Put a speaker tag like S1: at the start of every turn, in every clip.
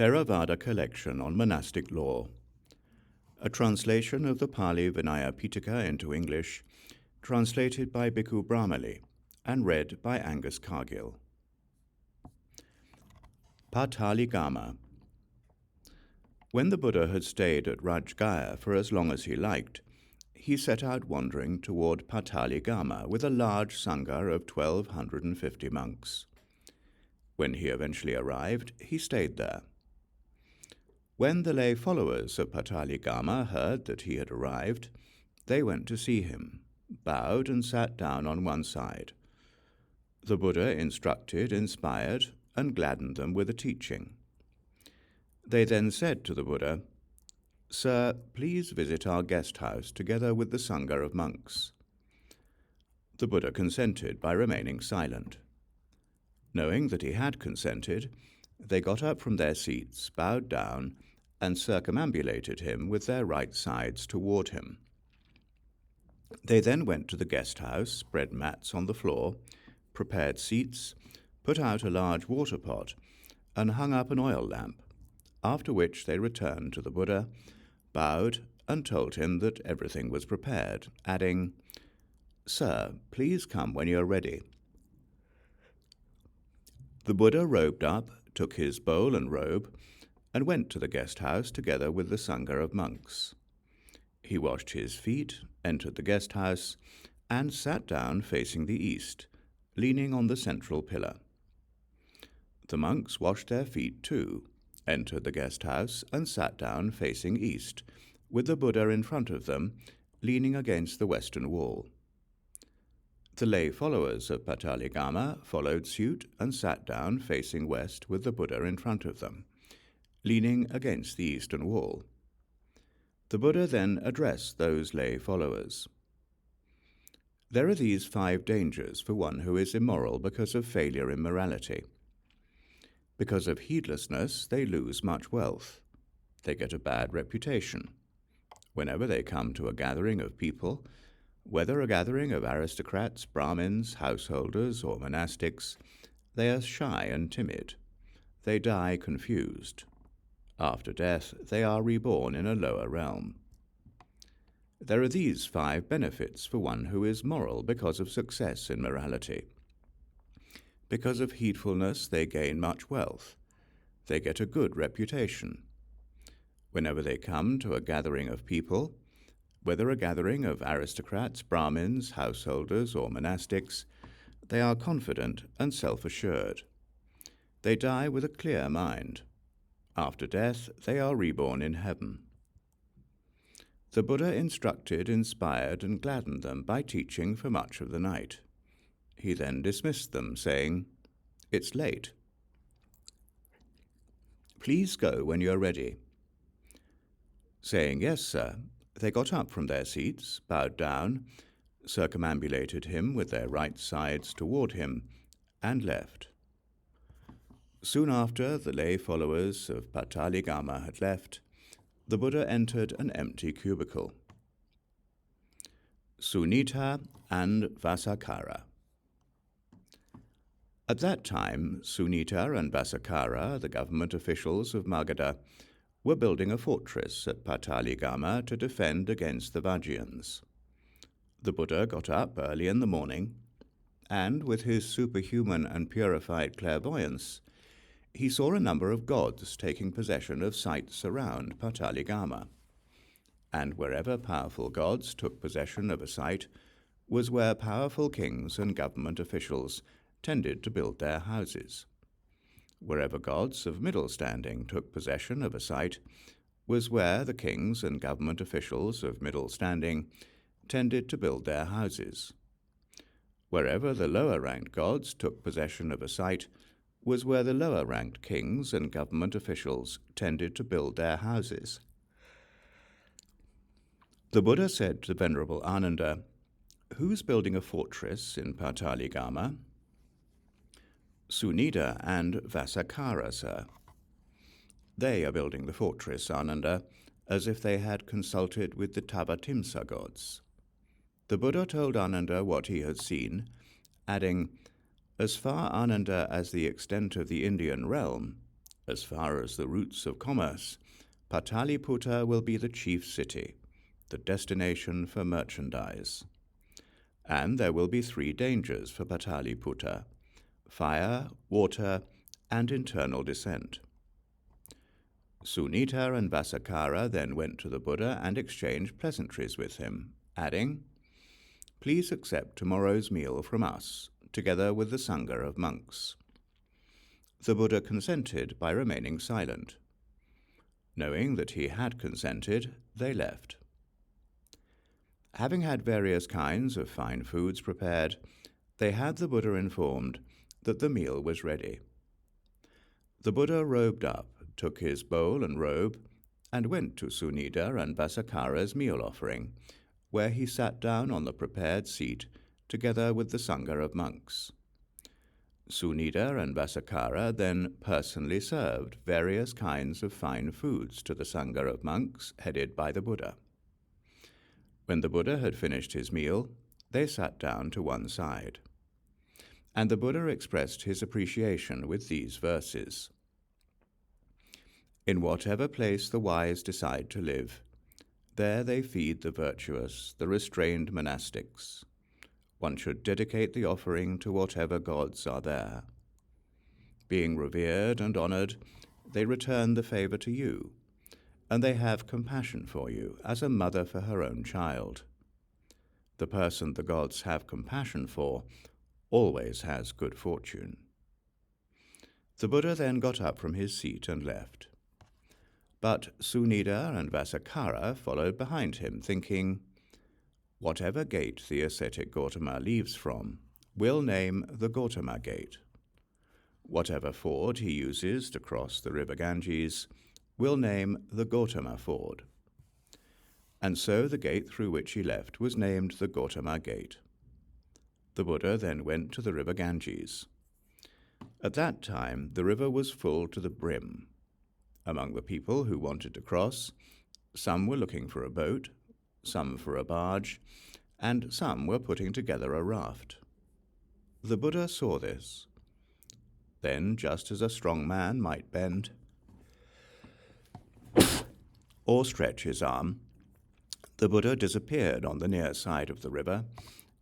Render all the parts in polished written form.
S1: Theravada collection on monastic law. A translation of the Pali Vinaya Pitaka into English, translated by Bhikkhu Brahmali and read by Angus Cargill. Pataligama. When the Buddha had stayed at Rajgaya for as long as he liked, he set out wandering toward Pataligama with a large Sangha of 1,250 monks. When he eventually arrived, he stayed there. When the lay followers of Pataligama heard that he had arrived, they went to see him, bowed and sat down on one side. The Buddha instructed, inspired, and gladdened them with a teaching. They then said to the Buddha, "Sir, please visit our guest house together with the Sangha of monks." The Buddha consented by remaining silent. Knowing that he had consented, they got up from their seats, bowed down, and circumambulated him with their right sides toward him. They then went to the guest house, spread mats on the floor, prepared seats, put out a large water pot, and hung up an oil lamp, after which they returned to the Buddha, bowed, and told him that everything was prepared, adding, "Sir, please come when you are ready." The Buddha robed up, took his bowl and robe, and went to the guest house together with the Sangha of monks. He washed his feet, entered the guest house, and sat down facing the east, leaning on the central pillar. The monks washed their feet too, entered the guest house, and sat down facing east, with the Buddha in front of them, leaning against the western wall. The lay followers of Pataligama followed suit and sat down facing west with the Buddha in front of them, leaning against the eastern wall. The Buddha then addressed those lay followers. There are these 5 dangers for one who is immoral because of failure in morality. Because of heedlessness, they lose much wealth. They get a bad reputation. Whenever they come to a gathering of people, whether a gathering of aristocrats, Brahmins, householders, or monastics, they are shy and timid. They die confused. After death, they are reborn in a lower realm. There are these 5 benefits for one who is moral because of success in morality. Because of heedfulness, they gain much wealth. They get a good reputation. Whenever they come to a gathering of people, whether a gathering of aristocrats, Brahmins, householders, or monastics, they are confident and self-assured. They die with a clear mind. After death, they are reborn in heaven. The Buddha instructed, inspired, and gladdened them by teaching for much of the night. He then dismissed them, saying, "It's late. Please go when you are ready." Saying, "Yes, sir," they got up from their seats, bowed down, circumambulated him with their right sides toward him, and left. Soon after the lay followers of Pataligama had left, the Buddha entered an empty cubicle. Sunita and Vasakara. At that time, Sunita and Vasakara, the government officials of Magadha, were building a fortress at Pataligama to defend against the Vajjayans. The Buddha got up early in the morning, and with his superhuman and purified clairvoyance, he saw a number of gods taking possession of sites around Pataligama. And wherever powerful gods took possession of a site was where powerful kings and government officials tended to build their houses. Wherever gods of middle standing took possession of a site was where the kings and government officials of middle standing tended to build their houses. Wherever the lower-ranked gods took possession of a site was where the lower-ranked kings and government officials tended to build their houses. The Buddha said to Venerable Ananda, "Who's building a fortress in Pataligama?" "Sunita and Vasakara, sir." "They are building the fortress, Ananda, as if they had consulted with the Tavatimsa gods." The Buddha told Ananda what he had seen, adding, "As far, Ananda, as the extent of the Indian realm, As far as the routes of commerce, Pataliputta will be the chief city, the destination for merchandise. And there will be 3 dangers for Pataliputta: fire, water, and internal descent. Sunita and Vasakara then went to the Buddha and exchanged pleasantries with him, adding, "Please accept tomorrow's meal from us, together with the Sangha of monks." The Buddha consented by remaining silent. Knowing that he had consented, they left. Having had various kinds of fine foods prepared, they had the Buddha informed that the meal was ready. The Buddha robed up, took his bowl and robe, and went to Sunita and Vasakara's meal offering, where he sat down on the prepared seat together with the Sangha of monks. Sunita and Vasakara then personally served various kinds of fine foods to the Sangha of monks headed by the Buddha. When the Buddha had finished his meal, they sat down to one side. And the Buddha expressed his appreciation with these verses. "In whatever place the wise decide to live, there they feed the virtuous, the restrained monastics. One should dedicate the offering to whatever gods are there. Being revered and honored, they return the favor to you, and they have compassion for you, as a mother for her own child. The person the gods have compassion for always has good fortune." The Buddha then got up from his seat and left. But Sunita and Vasakara followed behind him, thinking, "Whatever gate the ascetic Gautama leaves from, we'll name the Gautama Gate. Whatever ford he uses to cross the river Ganges, we'll name the Gautama Ford." And so the gate through which he left was named the Gautama Gate. The Buddha then went to the river Ganges. At that time, the river was full to the brim. Among the people who wanted to cross, some were looking for a boat, some for a barge, and some were putting together a raft. The Buddha saw this. Then, just as a strong man might bend or stretch his arm, the Buddha disappeared on the near side of the river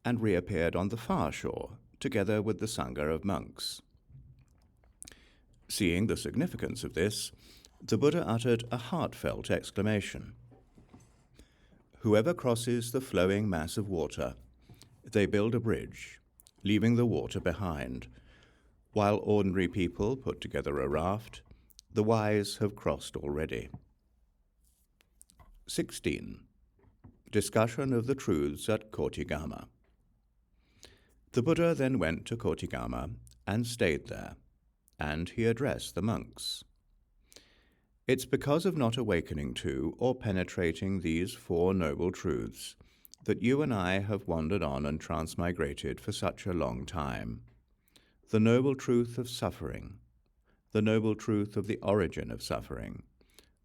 S1: and reappeared on the far shore, together with the Sangha of monks. Seeing the significance of this, the Buddha uttered a heartfelt exclamation. "Whoever crosses the flowing mass of water, they build a bridge, leaving the water behind. While ordinary people put together a raft, the wise have crossed already." 16. Discussion of the truths at Kotigama. The Buddha then went to Kotigama and stayed there, and he addressed the monks. "It's because of not awakening to or penetrating these 4 noble truths that you and I have wandered on and transmigrated for such a long time. The noble truth of suffering, the noble truth of the origin of suffering,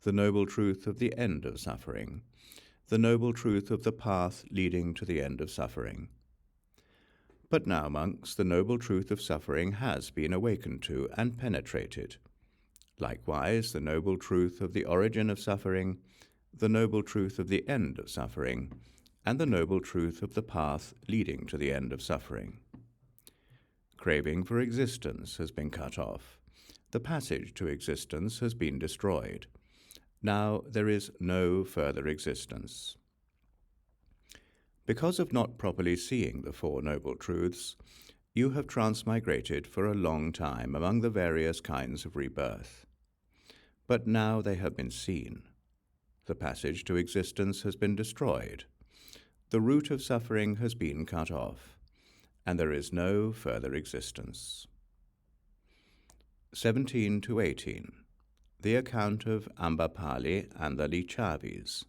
S1: the noble truth of the end of suffering, the noble truth of the path leading to the end of suffering. But now, monks, the noble truth of suffering has been awakened to and penetrated. Likewise, the noble truth of the origin of suffering, the noble truth of the end of suffering, and the noble truth of the path leading to the end of suffering. Craving for existence has been cut off. The passage to existence has been destroyed. Now there is no further existence. Because of not properly seeing the 4 noble truths, you have transmigrated for a long time among the various kinds of rebirth. But now they have been seen. The passage to existence has been destroyed. The root of suffering has been cut off, and there is no further existence. 17 to 18. The account of Ambapali and the Lichavis.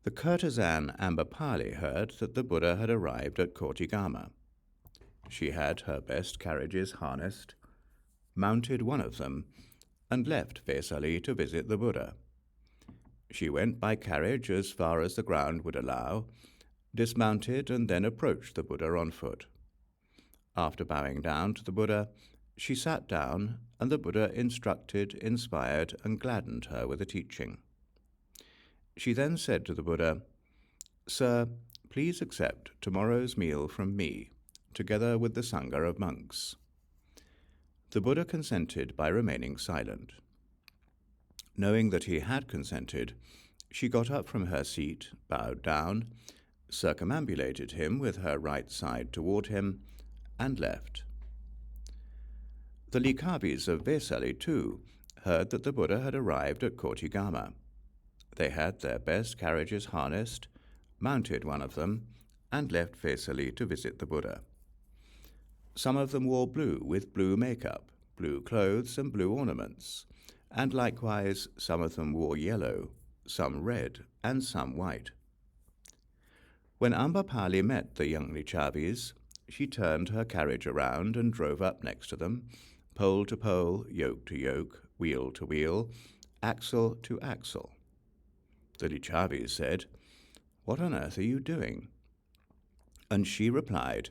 S1: The courtesan Ambapali heard that the Buddha had arrived at Kotigama. She had her best carriages harnessed, mounted one of them, and left Vesali to visit the Buddha. She went by carriage as far as the ground would allow, dismounted, and then approached the Buddha on foot. After bowing down to the Buddha, She sat down, and the Buddha instructed, inspired, and gladdened her with a teaching. She then said to the Buddha, "Sir, please accept tomorrow's meal from me, together with the Sangha of monks." The Buddha consented by remaining silent. Knowing that he had consented, she got up from her seat, bowed down, circumambulated him with her right side toward him, and left. The Likhabis of Vesali, too, heard that the Buddha had arrived at Kotigama. They had their best carriages harnessed, mounted one of them, and left Vesali to visit the Buddha. Some of them wore blue with blue makeup, blue clothes and blue ornaments, and likewise some of them wore yellow, some red, and some white. When Ambapali met the young Likhabis, she turned her carriage around and drove up next to them, pole to pole, yoke to yoke, wheel to wheel, axle to axle. The Likhabis said, "What on earth are you doing?" And she replied,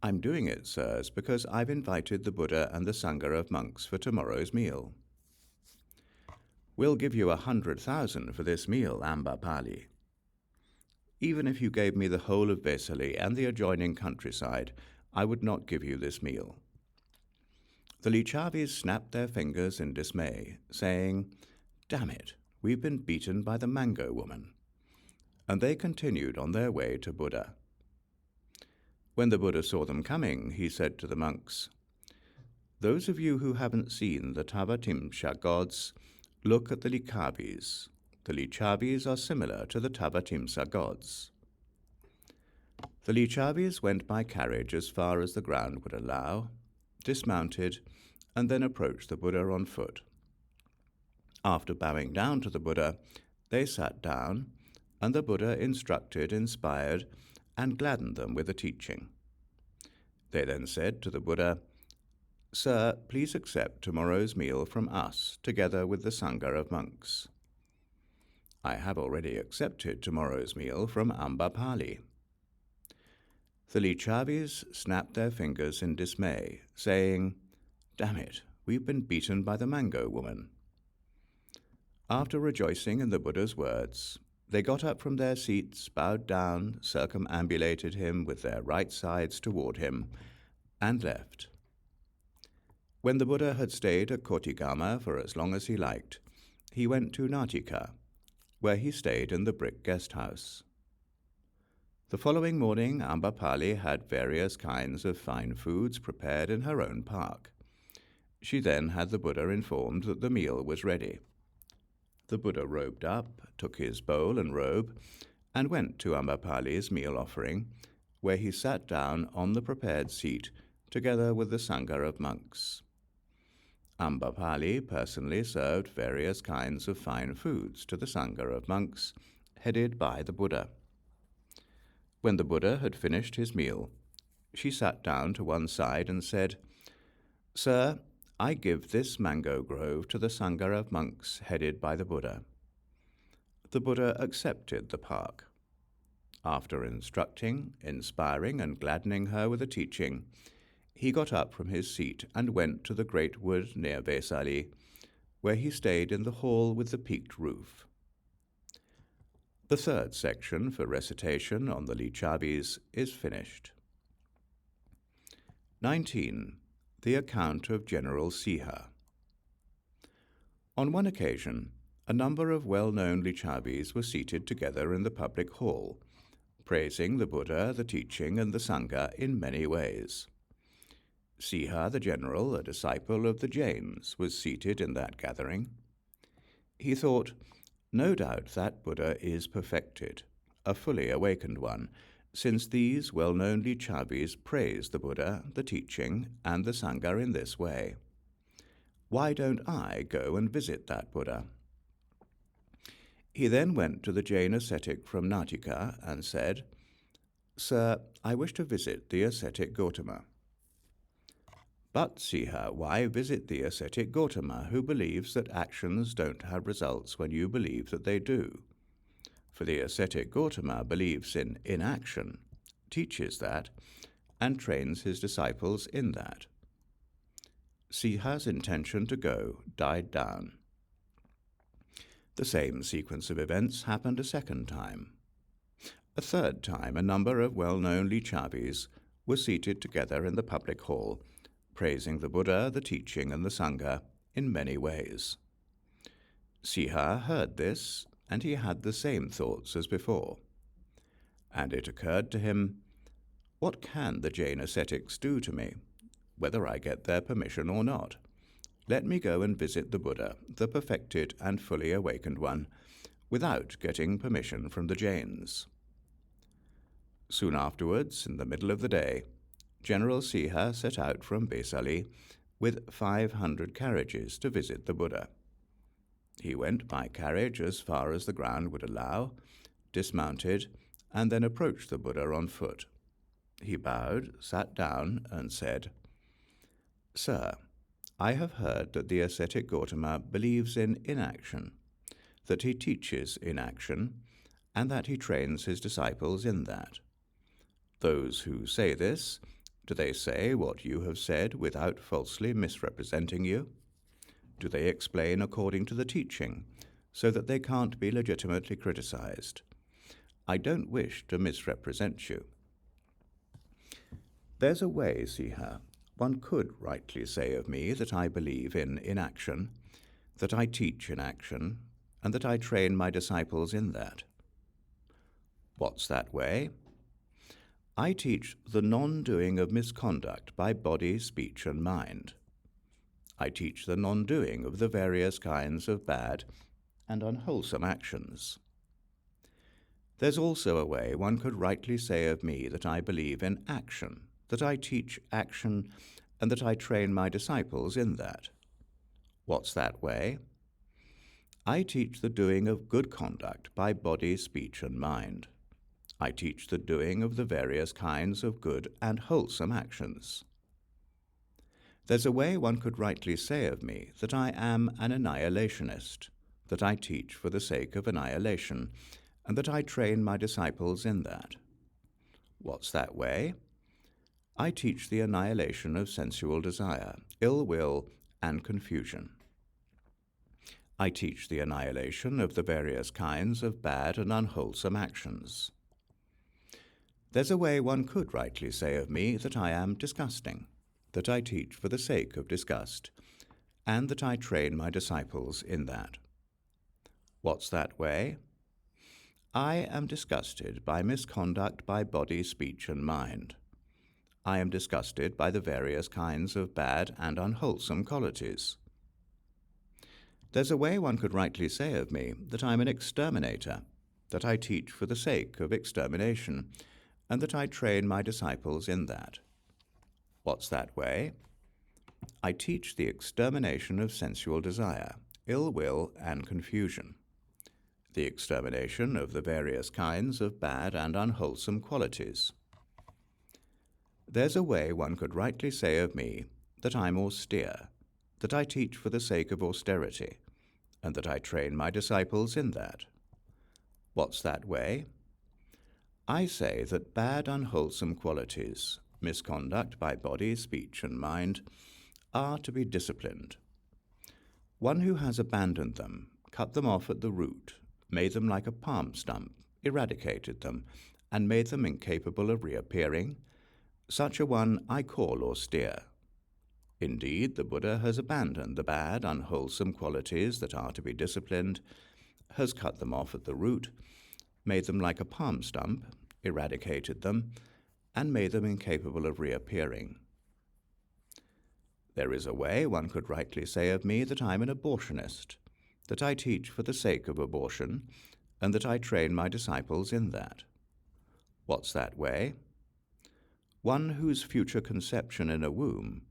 S1: "I'm doing it, sirs, because I've invited the Buddha and the Sangha of monks for tomorrow's meal." "We'll give you 100,000 for this meal, Ambapali." "Even if you gave me the whole of Vesali and the adjoining countryside, I would not give you this meal." The Likhabis snapped their fingers in dismay, saying, "Damn it, we've been beaten by the mango woman." And they continued on their way to Buddha. When the Buddha saw them coming, he said to the monks, "Those of you who haven't seen the Tavatimsa gods, look at the Likhabis. The Likhabis are similar to the Tavatimsa gods." The Likhabis went by carriage as far as the ground would allow, dismounted, and then approached the Buddha on foot. After bowing down to the Buddha, they sat down, and the Buddha instructed, inspired, and gladdened them with a teaching. They then said to the Buddha, "Sir, please accept tomorrow's meal from us, together with the Sangha of monks." "I have already accepted tomorrow's meal from Ambapali." The Likhabis snapped their fingers in dismay, saying, "Damn it, we've been beaten by the mango woman." After rejoicing in the Buddha's words, they got up from their seats, bowed down, circumambulated him with their right sides toward him, and left. When the Buddha had stayed at Kotigama for as long as he liked, he went to Natika, where he stayed in the brick guest house. The following morning, Ambapali had various kinds of fine foods prepared in her own park. She then had the Buddha informed that the meal was ready. The Buddha robed up, took his bowl and robe, and went to Ambapali's meal offering, where he sat down on the prepared seat together with the Sangha of monks. Ambapali personally served various kinds of fine foods to the Sangha of monks, headed by the Buddha. When the Buddha had finished his meal, she sat down to one side and said, "Sir, I give this mango grove to the Sangha of monks headed by the Buddha." The Buddha accepted the park. After instructing, inspiring, and gladdening her with a teaching, he got up from his seat and went to the great wood near Vesali, where he stayed in the hall with the peaked roof. The third section for recitation on the Likhabis is finished. 19. The account of General Siha. On one occasion, a number of well-known Likhabis were seated together in the public hall, praising the Buddha, the teaching, and the Sangha in many ways. Siha the general, a disciple of the Jains, was seated in that gathering. He thought, "No doubt that Buddha is perfected, a fully awakened one, since these well-known Likhabis praise the Buddha, the teaching, and the Sangha in this way. Why don't I go and visit that Buddha?" He then went to the Jain ascetic from Natika and said, "Sir, I wish to visit the ascetic Gautama." "But, Siha, why visit the ascetic Gautama, who believes that actions don't have results when you believe that they do? For the ascetic Gautama believes in inaction, teaches that, and trains his disciples in that." Siha's intention to go died down. The same sequence of events happened a second time. A third time, a number of well-known Lichavis were seated together in the public hall, praising the Buddha, the teaching, and the Sangha in many ways. Siha heard this, and he had the same thoughts as before. And it occurred to him, what can the Jain ascetics do to me, whether I get their permission or not? Let me go and visit the Buddha, the perfected and fully awakened one, without getting permission from the Jains. Soon afterwards, in the middle of the day, General Siha set out from Vesali with 500 carriages to visit the Buddha. He went by carriage as far as the ground would allow, dismounted, and then approached the Buddha on foot. He bowed, sat down, and said, "Sir, I have heard that the ascetic Gautama believes in inaction, that he teaches inaction, and that he trains his disciples in that. Those who say this, do they say what you have said without falsely misrepresenting you? Do they explain according to the teaching, so that they can't be legitimately criticized? I don't wish to misrepresent you." There's a way, Siha, one could rightly say of me that I believe in inaction, that I teach inaction, and that I train my disciples in that. What's that way? I teach the non-doing of misconduct by body, speech, and mind. I teach the non-doing of the various kinds of bad and unwholesome actions. There's also a way one could rightly say of me that I believe in action, that I teach action, and that I train my disciples in that. What's that way? I teach the doing of good conduct by body, speech, and mind. I teach the doing of the various kinds of good and wholesome actions. There's a way one could rightly say of me that I am an annihilationist, that I teach for the sake of annihilation, and that I train my disciples in that. What's that way? I teach the annihilation of sensual desire, ill will, and confusion. I teach the annihilation of the various kinds of bad and unwholesome actions. There's a way one could rightly say of me that I am disgusting, that I teach for the sake of disgust, and that I train my disciples in that. What's that way? I am disgusted by misconduct by body, speech, and mind. I am disgusted by the various kinds of bad and unwholesome qualities. There's a way one could rightly say of me that I'm an exterminator, that I teach for the sake of extermination, and that I train my disciples in that. What's that way? I teach the extermination of sensual desire, ill will, and confusion, the extermination of the various kinds of bad and unwholesome qualities. There's a way one could rightly say of me that I'm austere, that I teach for the sake of austerity, and that I train my disciples in that. What's that way? I say that bad, unwholesome qualities, misconduct by body, speech, and mind, are to be disciplined. One who has abandoned them, cut them off at the root, made them like a palm stump, eradicated them, and made them incapable of reappearing, such a one I call austere. Indeed, the Buddha has abandoned the bad, unwholesome qualities that are to be disciplined, has cut them off at the root, made them like a palm stump, eradicated them, and made them incapable of reappearing. There is a way one could rightly say of me that I'm an abortionist, that I teach for the sake of abortion, and that I train my disciples in that. What's that way? One whose future conception in a womb,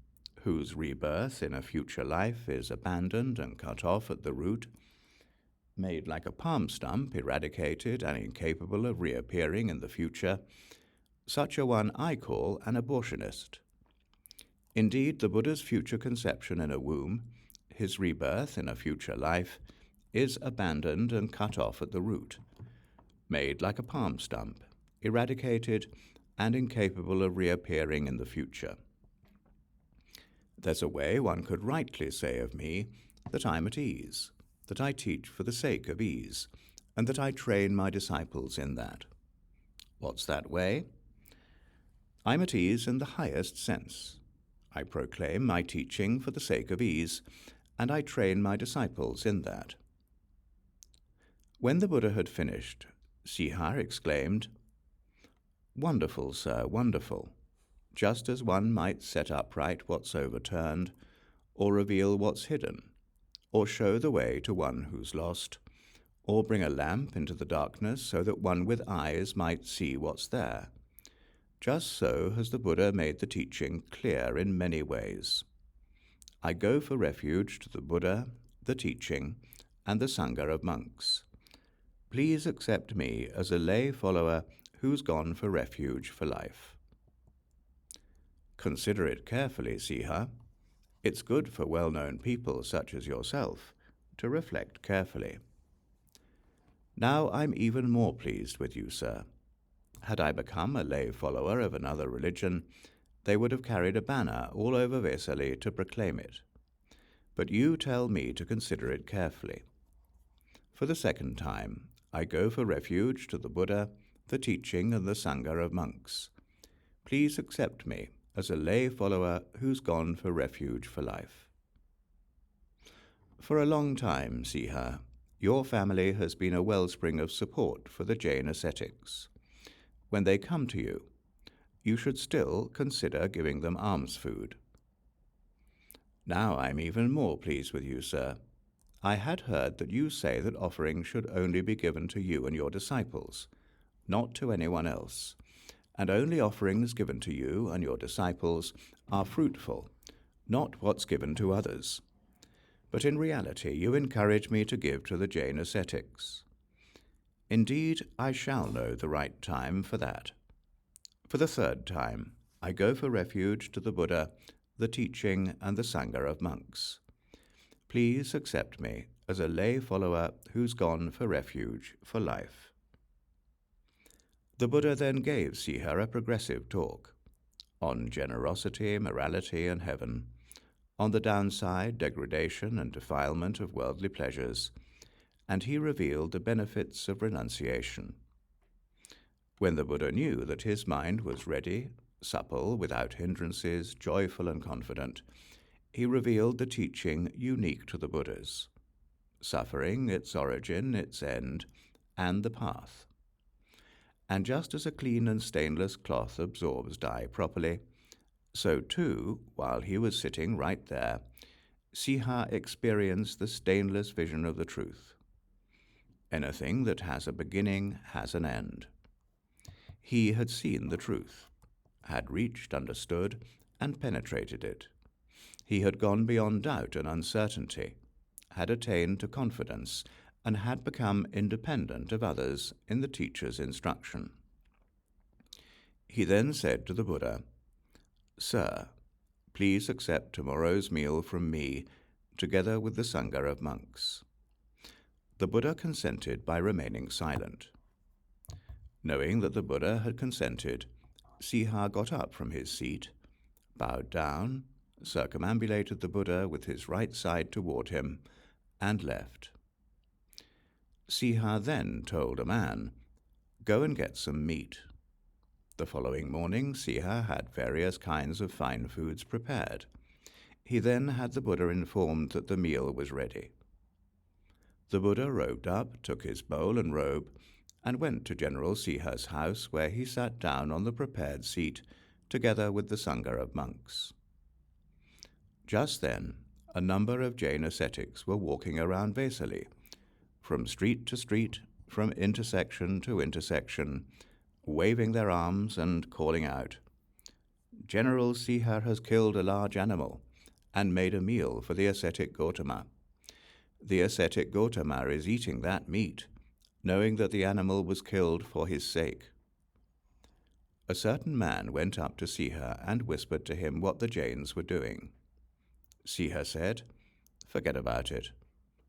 S1: whose rebirth in a future life is abandoned and cut off at the root, made like a palm stump, eradicated and incapable of reappearing in the future, such a one I call an abortionist. Indeed, the Buddha's future conception in a womb, his rebirth in a future life, is abandoned and cut off at the root, made like a palm stump, eradicated and incapable of reappearing in the future. There's a way one could rightly say of me that I'm at ease, that I teach for the sake of ease, and that I train my disciples in that. What's that way? I'm at ease in the highest sense. I proclaim my teaching for the sake of ease, and I train my disciples in that. When the Buddha had finished, Sihar exclaimed, "Wonderful, sir, wonderful. Just as one might set upright what's overturned, or reveal what's hidden, or show the way to one who's lost, or bring a lamp into the darkness so that one with eyes might see what's there. Just so has the Buddha made the teaching clear in many ways. I go for refuge to the Buddha, the teaching, and the Sangha of monks. Please accept me as a lay follower who's gone for refuge for life." Consider it carefully, Sihar. It's good for well-known people such as yourself to reflect carefully. Now I'm even more pleased with you, sir. Had I become a lay follower of another religion, they would have carried a banner all over Vesali to proclaim it. But you tell me to consider it carefully. For the second time, I go for refuge to the Buddha, the teaching, and the Sangha of monks. Please accept me as a lay follower who's gone for refuge for life. For a long time, Sihar, your family has been a wellspring of support for the Jain ascetics. When they come to you, you should still consider giving them alms food. Now I'm even more pleased with you, sir. I had heard that you say that offerings should only be given to you and your disciples, not to anyone else, and only offerings given to you and your disciples are fruitful, not what's given to others. But in reality you encourage me to give to the Jain ascetics. Indeed, I shall know the right time for that. For the third time, I go for refuge to the Buddha, the teaching, and the Sangha of monks. Please accept me as a lay follower who's gone for refuge for life." The Buddha then gave Sihar a progressive talk on generosity, morality, and heaven, on the downside, degradation, and defilement of worldly pleasures, and he revealed the benefits of renunciation. When the Buddha knew that his mind was ready, supple, without hindrances, joyful and confident, he revealed the teaching unique to the Buddhas: suffering, its origin, its end, and the path. And just as a clean and stainless cloth absorbs dye properly, so too, while he was sitting right there, Sihar experienced the stainless vision of the truth. Anything that has a beginning has an end. He had seen the truth, had reached, understood, and penetrated it. He had gone beyond doubt and uncertainty, had attained to confidence, and had become independent of others in the teacher's instruction. He then said to the Buddha, "Sir, please accept tomorrow's meal from me, together with the Sangha of monks." The Buddha consented by remaining silent. Knowing that the Buddha had consented, Sihar got up from his seat, bowed down, circumambulated the Buddha with his right side toward him, and left. Sihar then told a man, "Go and get some meat." The following morning, Sihar had various kinds of fine foods prepared. He then had the Buddha informed that the meal was ready. The Buddha robed up, took his bowl and robe, and went to General Sihar's house, where he sat down on the prepared seat, together with the Sangha of monks. Just then, a number of Jain ascetics were walking around Vesali, from street to street, from intersection to intersection, waving their arms and calling out, "General Sihar has killed a large animal and made a meal for the ascetic Gautama. The ascetic Gautama is eating that meat, knowing that the animal was killed for his sake." A certain man went up to Sihar and whispered to him what the Jains were doing. Sihar said, "Forget about it.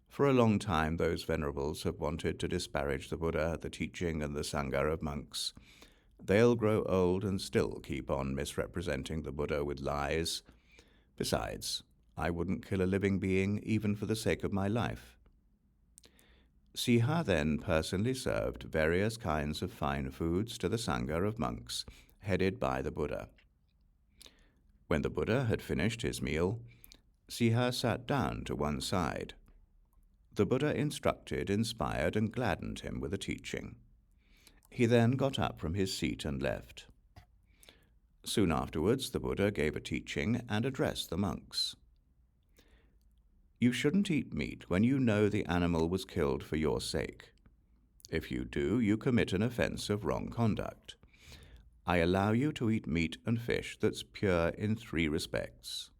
S1: For a long time those venerables have wanted to disparage the Buddha, the teaching, and the Sangha of monks. They'll grow old and still keep on misrepresenting the Buddha with lies. Besides, I wouldn't kill a living being even for the sake of my life. Siha then personally served various kinds of fine foods to the Sangha of monks, headed by the Buddha. When the Buddha had finished his meal, Siha sat down to one side. The Buddha instructed, inspired, and gladdened him with a teaching. He then got up from his seat and left. Soon afterwards, the Buddha gave a teaching and addressed the monks. You shouldn't eat meat when you know the animal was killed for your sake. If you do, you commit an offense of wrong conduct. I allow you to eat meat and fish that's pure in 3 respects.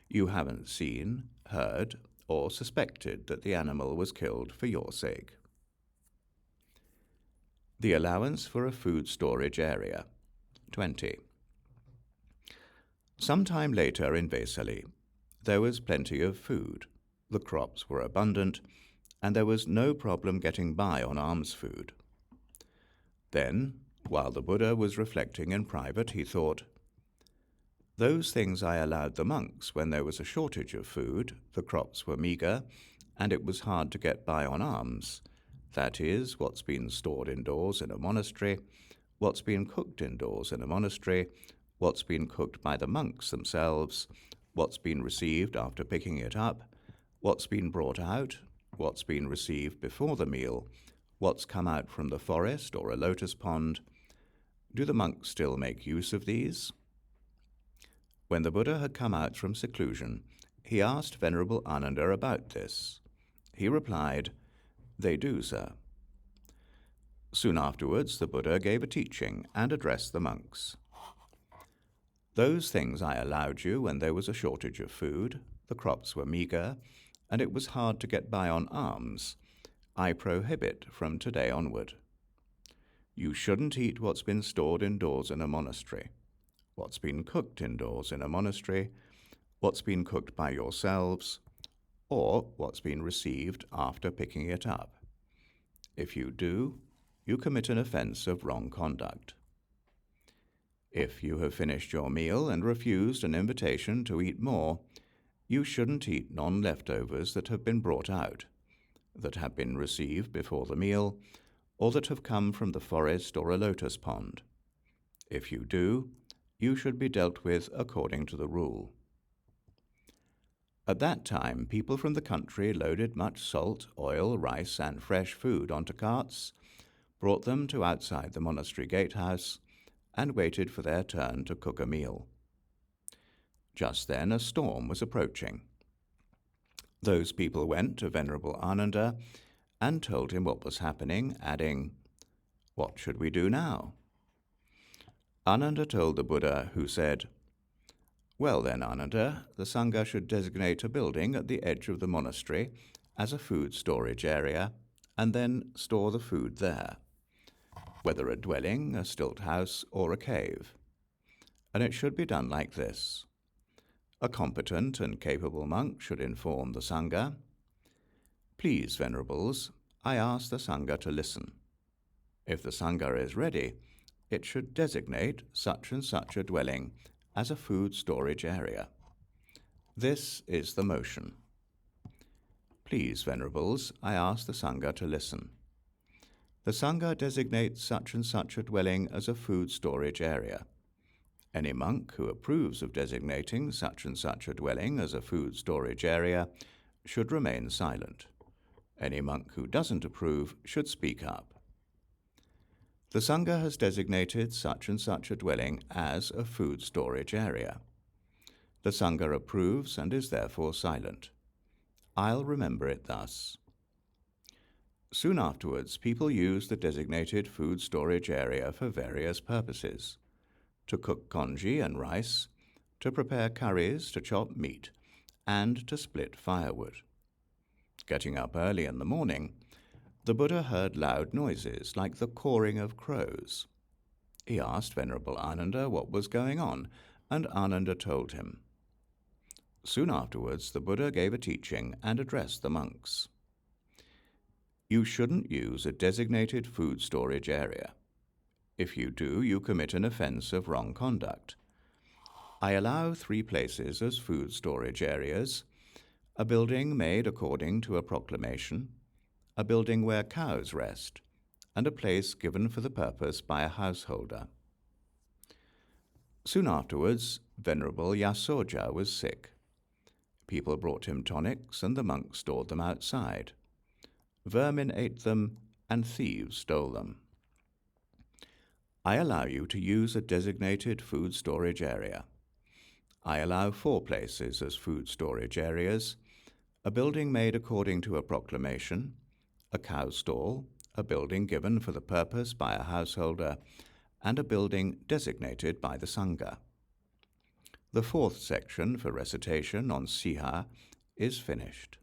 S1: You haven't seen, heard, or suspected that the animal was killed for your sake. The allowance for a food storage area. 20. Some time later in Vesali, there was plenty of food. The crops were abundant, and there was no problem getting by on alms food. Then, while the Buddha was reflecting in private, he thought, those things I allowed the monks when there was a shortage of food, the crops were meagre, and it was hard to get by on alms. That is, what's been stored indoors in a monastery, what's been cooked indoors in a monastery, what's been cooked by the monks themselves, what's been received after picking it up, what's been brought out, what's been received before the meal, what's come out from the forest or a lotus pond. Do the monks still make use of these? When the Buddha had come out from seclusion, he asked Venerable Ananda about this. He replied, they do, sir. Soon afterwards, the Buddha gave a teaching and addressed the monks. Those things I allowed you when there was a shortage of food, the crops were meagre, and it was hard to get by on alms, I prohibit from today onward. You shouldn't eat what's been stored indoors in a monastery, what's been cooked indoors in a monastery, what's been cooked by yourselves, or what's been received after picking it up. If you do, you commit an offense of wrong conduct. If you have finished your meal and refused an invitation to eat more, you shouldn't eat non-leftovers that have been brought out, that have been received before the meal, or that have come from the forest or a lotus pond. If you do, you should be dealt with according to the rule. At that time, people from the country loaded much salt, oil, rice, and fresh food onto carts, brought them to outside the monastery gatehouse, and waited for their turn to cook a meal. Just then a storm was approaching. Those people went to Venerable Ananda and told him what was happening, adding, what should we do now? Ananda told the Buddha, who said, well then, Ananda, the Sangha should designate a building at the edge of the monastery as a food storage area, and then store the food there, whether a dwelling, a stilt house, or a cave. And it should be done like this. A competent and capable monk should inform the Sangha, please, Venerables, I ask the Sangha to listen. If the Sangha is ready, it should designate such and such a dwelling as a food storage area. This is the motion. Please, Venerables, I ask the Sangha to listen. The Sangha designates such and such a dwelling as a food storage area. Any monk who approves of designating such and such a dwelling as a food storage area should remain silent. Any monk who doesn't approve should speak up. The Sangha has designated such and such a dwelling as a food storage area. The Sangha approves and is therefore silent. I'll remember it thus. Soon afterwards, people used the designated food storage area for various purposes: to cook congee and rice, to prepare curries, to chop meat, and to split firewood. Getting up early in the morning, the Buddha heard loud noises like the cawing of crows. He asked Venerable Ananda what was going on, and Ananda told him. Soon afterwards, the Buddha gave a teaching and addressed the monks. You shouldn't use a designated food storage area. If you do, you commit an offense of wrong conduct. I allow 3 places as food storage areas, a building made according to a proclamation, a building where cows rest, and a place given for the purpose by a householder. Soon afterwards, Venerable Yasoja was sick. People brought him tonics, and the monks stored them outside. Vermin ate them, and thieves stole them. I allow you to use a designated food storage area. I allow 4 places as food storage areas, a building made according to a proclamation, a cow stall, a building given for the purpose by a householder, and a building designated by the Sangha. The 4th section for recitation on Siha is finished.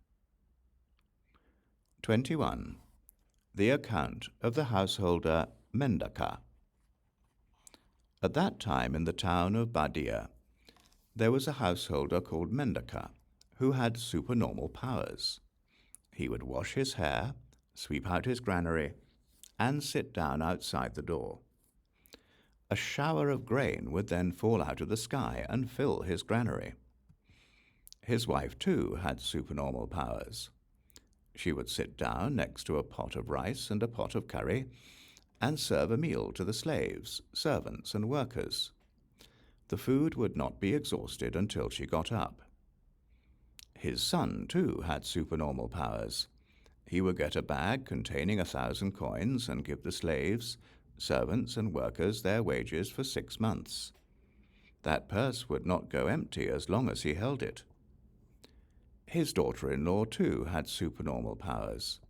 S1: 21. The account of the householder Mendaka. At that time in the town of Badia, there was a householder called Mendaka, who had supernormal powers. He would wash his hair, sweep out his granary, and sit down outside the door. A shower of grain would then fall out of the sky and fill his granary. His wife, too, had supernormal powers. She would sit down next to a pot of rice and a pot of curry and serve a meal to the slaves, servants, and workers. The food would not be exhausted until she got up. His son, too, had supernormal powers. He would get a bag containing 1,000 coins and give the slaves, servants, and workers their wages for 6 months. That purse would not go empty as long as he held it. His daughter-in-law, too, had supernormal powers.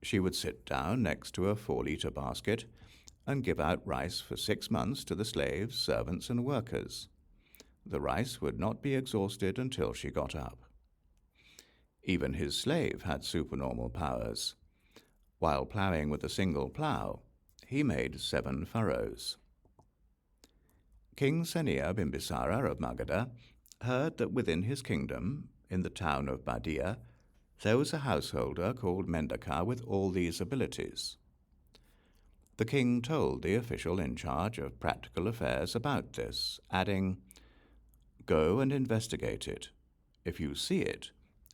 S1: She would sit down next to a 4-liter basket and give out rice for 6 months to the slaves, servants, and workers. The rice would not be exhausted until she got up. Even his slave had supernormal powers. While ploughing with a single plough, he made 7 furrows. King Senia Bimbisara of Magadha heard that within his kingdom, in the town of Badia, there was a householder called Mendaka with all these abilities. The king told the official in charge of practical affairs about this, adding, "Go and investigate it. If you see it,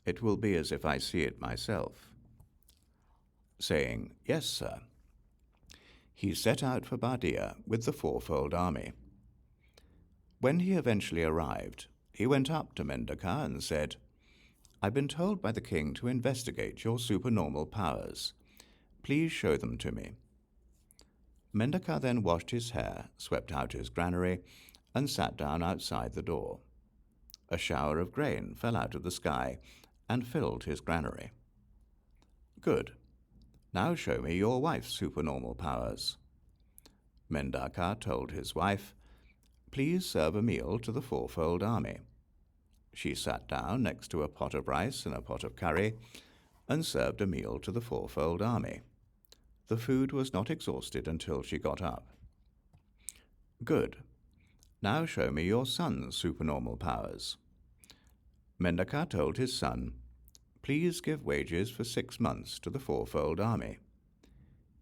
S1: it will be as if I see it myself." Saying, "Yes, sir," he set out for Badia with the 4-fold army. When he eventually arrived, he went up to Mendaka and said, "I've been told by the king to investigate your supernormal powers. Please show them to me." Mendaka then washed his hair, swept out his granary, and sat down outside the door. A shower of grain fell out of the sky and filled his granary. "Good. Now show me your wife's supernormal powers." Mendaka told his wife, "Please serve a meal to the 4-fold army." She sat down next to a pot of rice and a pot of curry and served a meal to the 4-fold army. The food was not exhausted until she got up. "Good. Now show me your son's supernormal powers." Mendaka told his son, "Please give wages for 6 months to the 4-fold army."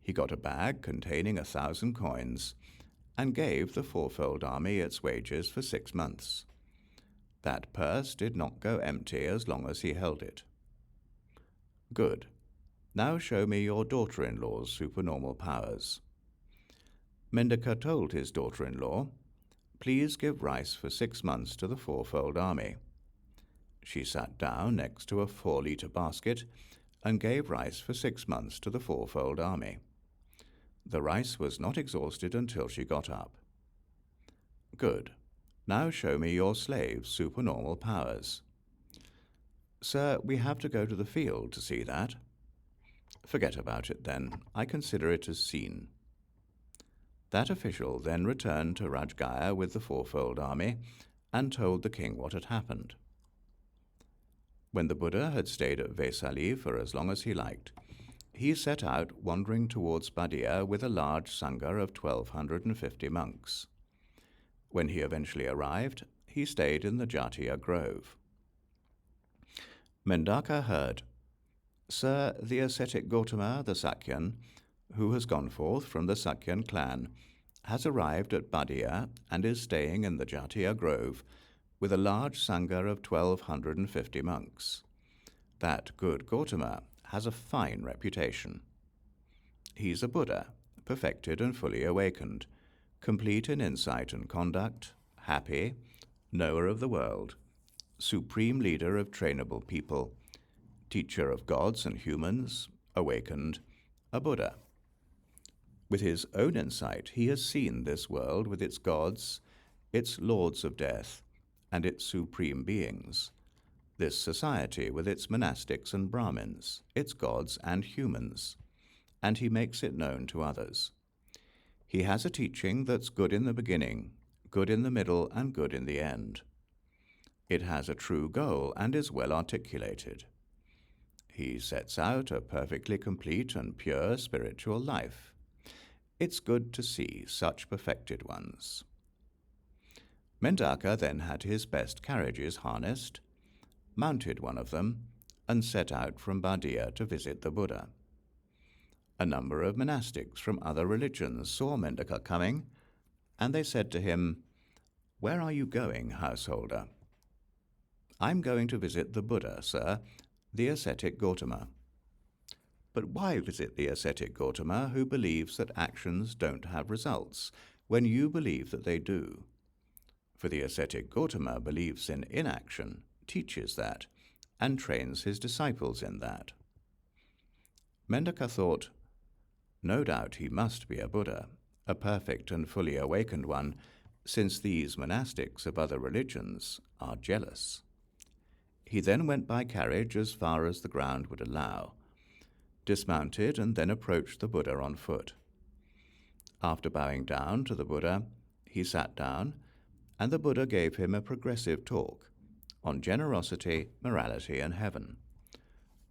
S1: He got a bag containing 1,000 coins and gave the 4-fold army its wages for 6 months. That purse did not go empty as long as he held it. "Good. Now show me your daughter-in-law's supernormal powers." Mendaka told his daughter-in-law, "Please give rice for 6 months to the 4-fold army." She sat down next to a 4-liter basket and gave rice for 6 months to the 4-fold army. The rice was not exhausted until she got up. "Good. Now show me your slave's supernormal powers." "Sir, we have to go to the field to see that." "Forget about it then. I consider it as seen." That official then returned to Rajgaya with the 4-fold army and told the king what had happened. When the Buddha had stayed at Vesali for as long as he liked, he set out wandering towards Badia with a large Sangha of 1,250 monks. When he eventually arrived, he stayed in the Jatiya grove. Mendaka heard, "Sir, the ascetic Gautama, the Sakyan, who has gone forth from the Sakyan clan, has arrived at Badia and is staying in the Jatiya Grove with a large Sangha of 1,250 monks. That good Gautama has a fine reputation. He's a Buddha, perfected and fully awakened, complete in insight and conduct, happy, knower of the world, supreme leader of trainable people, teacher of gods and humans, awakened, a Buddha. With his own insight, he has seen this world with its gods, its lords of death, and its supreme beings, this society with its monastics and Brahmins, its gods and humans, and he makes it known to others. He has a teaching that's good in the beginning, good in the middle, and good in the end. It has a true goal and is well articulated. He sets out a perfectly complete and pure spiritual life. It's good to see such perfected ones. Mendaka then had his best carriages harnessed, mounted one of them, and set out from Badia to visit the Buddha. A number of monastics from other religions saw Mendaka coming, and they said to him, "Where are you going, householder?" "I'm going to visit the Buddha, sir, the ascetic Gautama." "But why visit the ascetic Gautama who believes that actions don't have results, when you believe that they do?" For the ascetic Gautama believes in inaction, teaches that, and trains his disciples in that. Mendaka thought, no doubt he must be a Buddha, a perfect and fully awakened one, since these monastics of other religions are jealous. He then went by carriage as far as the ground would allow, dismounted, and then approached the Buddha on foot. After bowing down to the Buddha, he sat down, and the Buddha gave him a progressive talk on generosity, morality, and heaven,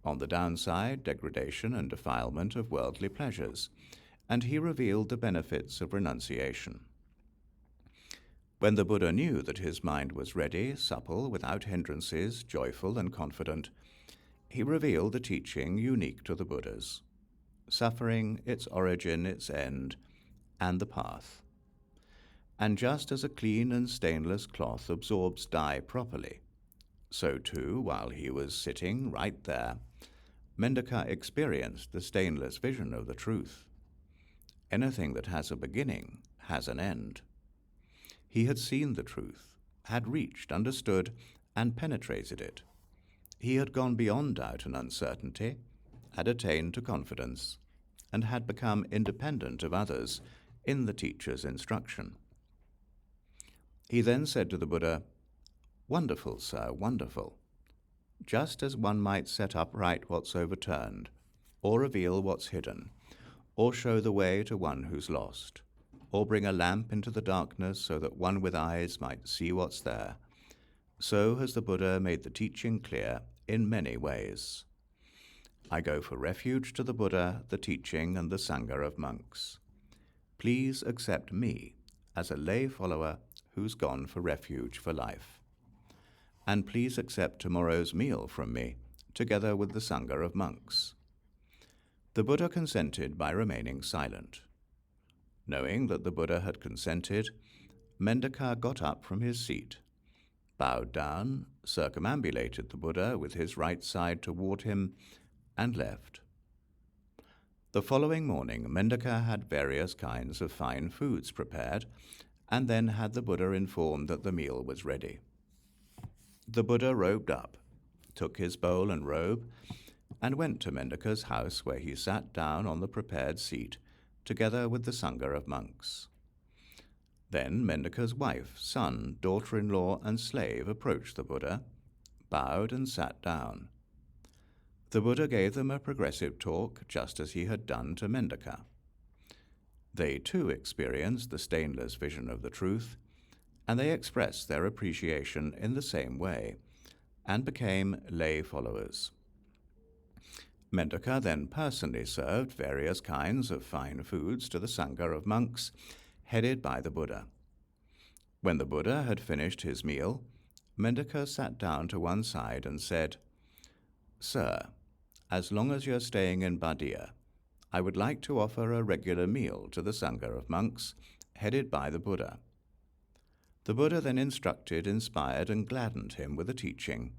S1: on the downside, degradation, and defilement of worldly pleasures, and he revealed the benefits of renunciation. When the Buddha knew that his mind was ready, supple, without hindrances, joyful and confident, he revealed the teaching unique to the Buddhas: suffering, its origin, its end, and the path. And just as a clean and stainless cloth absorbs dye properly, so too, while he was sitting right there, Mendaka experienced the stainless vision of the truth. Anything that has a beginning has an end. He had seen the truth, had reached, understood, and penetrated it. He had gone beyond doubt and uncertainty, had attained to confidence, and had become independent of others in the teacher's instruction. He then said to the Buddha, "Wonderful, sir, wonderful. Just as one might set upright what's overturned, or reveal what's hidden, or show the way to one who's lost, or bring a lamp into the darkness so that one with eyes might see what's there, so has the Buddha made the teaching clear in many ways. I go for refuge to the Buddha, the teaching, and the Sangha of monks. Please accept me as a lay follower who's gone for refuge for life. And please accept tomorrow's meal from me, together with the Sangha of monks." The Buddha consented by remaining silent. Knowing that the Buddha had consented, Mendaka got up from his seat, bowed down, circumambulated the Buddha with his right side toward him, and left. The following morning, Mendaka had various kinds of fine foods prepared, and then had the Buddha informed that the meal was ready. The Buddha robed up, took his bowl and robe, and went to Mendaka's house, where he sat down on the prepared seat, together with the Sangha of monks. Then Mendaka's wife, son, daughter-in-law, and slave approached the Buddha, bowed, and sat down. The Buddha gave them a progressive talk, just as he had done to Mendaka. They too experienced the stainless vision of the truth, and they expressed their appreciation in the same way, and became lay followers. Mendaka then personally served various kinds of fine foods to the Sangha of monks, headed by the Buddha. When the Buddha had finished his meal, Mendaka sat down to one side and said, "Sir, as long as you're staying in Badia, I would like to offer a regular meal to the Sangha of monks headed by the Buddha. The Buddha then instructed, inspired, and gladdened him with a teaching,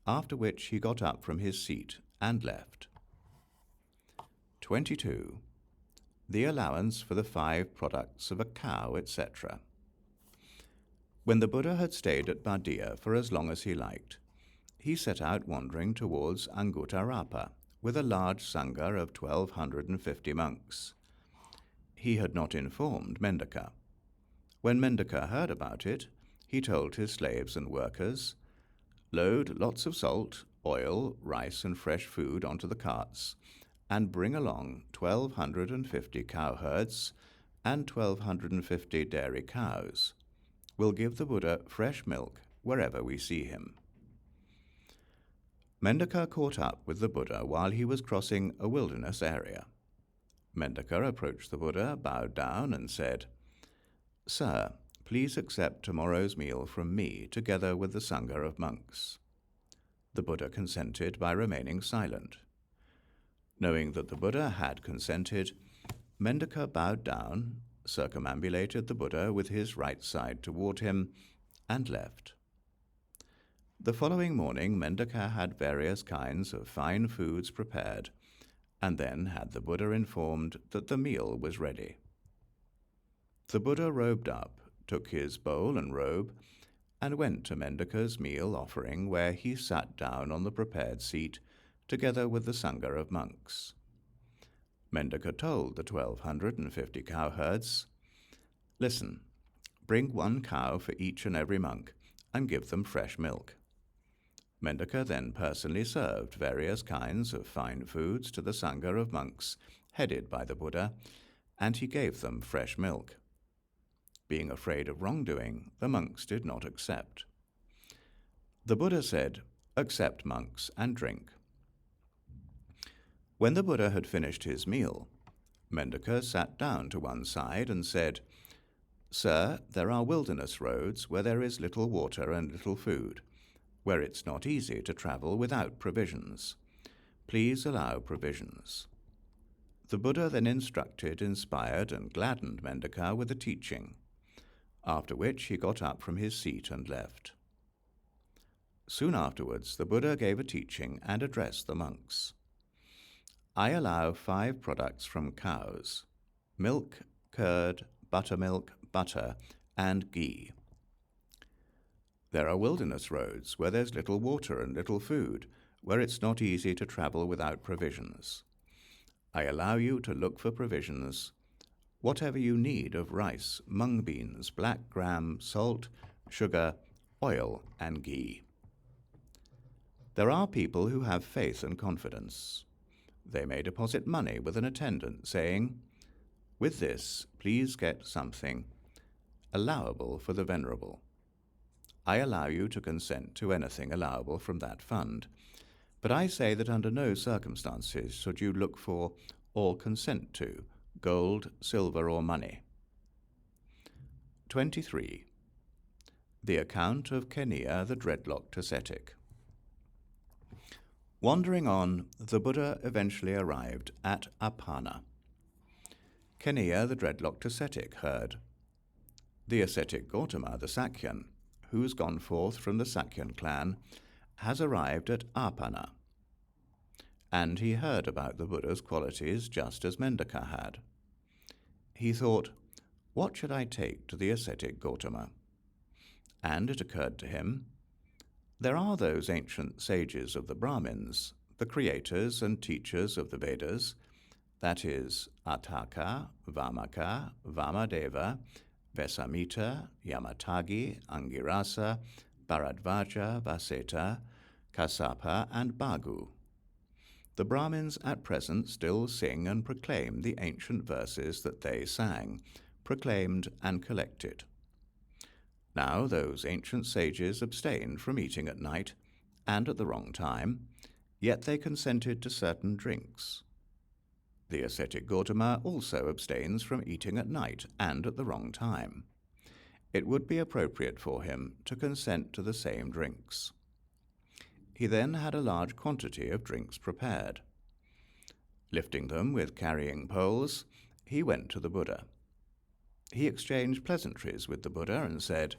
S1: after which he got up from his seat and left. 22. The allowance for the 5 products of a cow, etc. When the Buddha had stayed at Badiya for as long as he liked, he set out wandering towards Anguttarapa with a large sangha of 1,250 monks. He had not informed Mendaka. When Mendaka heard about it, he told his slaves and workers, "Load lots of salt, oil, rice, and fresh food onto the carts, and bring along 1,250 cowherds and 1,250 dairy cows. We'll give the Buddha fresh milk wherever we see him." Mendaka caught up with the Buddha while he was crossing a wilderness area. Mendaka approached the Buddha, bowed down, and said, "Sir, please accept tomorrow's meal from me together with the sangha of monks." The Buddha consented by remaining silent. Knowing that the Buddha had consented, Mendaka bowed down, circumambulated the Buddha with his right side toward him, and left. The following morning, Mendaka had various kinds of fine foods prepared, and then had the Buddha informed that the meal was ready. The Buddha robed up, took his bowl and robe, and went to Mendaka's meal offering, where he sat down on the prepared seat, together with the sangha of monks. Mendaka told the 1,250 cowherds, "Listen, bring 1 cow for each and every monk, and give them fresh milk." Mendaka then personally served various kinds of fine foods to the sangha of monks, headed by the Buddha, and he gave them fresh milk. Being afraid of wrongdoing, the monks did not accept. The Buddha said, "Accept, monks, and drink." When the Buddha had finished his meal, Mendaka sat down to one side and said, "Sir, there are wilderness roads where there is little water and little food, where it's not easy to travel without provisions. Please allow provisions." The Buddha then instructed, inspired, and gladdened Mendaka with a teaching, after which he got up from his seat and left. Soon afterwards, the Buddha gave a teaching and addressed the monks. "I allow 5 products from cows: milk, curd, buttermilk, butter, and ghee. There are wilderness roads where there's little water and little food, where it's not easy to travel without provisions. I allow you to look for provisions, whatever you need of rice, mung beans, black gram, salt, sugar, oil, and ghee." There are people who have faith and confidence. They may deposit money with an attendant, saying, "With this, please get something allowable for the Venerable. I allow you to consent to anything allowable from that fund, but I say that under no circumstances should you look for or consent to gold, silver, or money." 23. The account of Kenia the dreadlocked ascetic. Wandering on, the Buddha eventually arrived at Apana. Kenia the dreadlocked ascetic heard, "The ascetic Gautama the Sakyan, who's gone forth from the Sakyan clan, has arrived at Apana." And he heard about the Buddha's qualities just as Mendaka had. He thought, "What should I take to the ascetic Gautama?" And it occurred to him, there are those ancient sages of the Brahmins, the creators and teachers of the Vedas, that is, Ataka, Vamaka, Vamadeva, Vesamita, Yamatagi, Angirasa, Bharadvaja, Vaseta, Kassapa, and Bhagu. The Brahmins at present still sing and proclaim the ancient verses that they sang, proclaimed and collected. Now those ancient sages abstained from eating at night and at the wrong time, yet they consented to certain drinks. The ascetic Gautama also abstains from eating at night and at the wrong time. It would be appropriate for him to consent to the same drinks. He then had a large quantity of drinks prepared. Lifting them with carrying poles, he went to the Buddha. he exchanged pleasantries with the Buddha and said,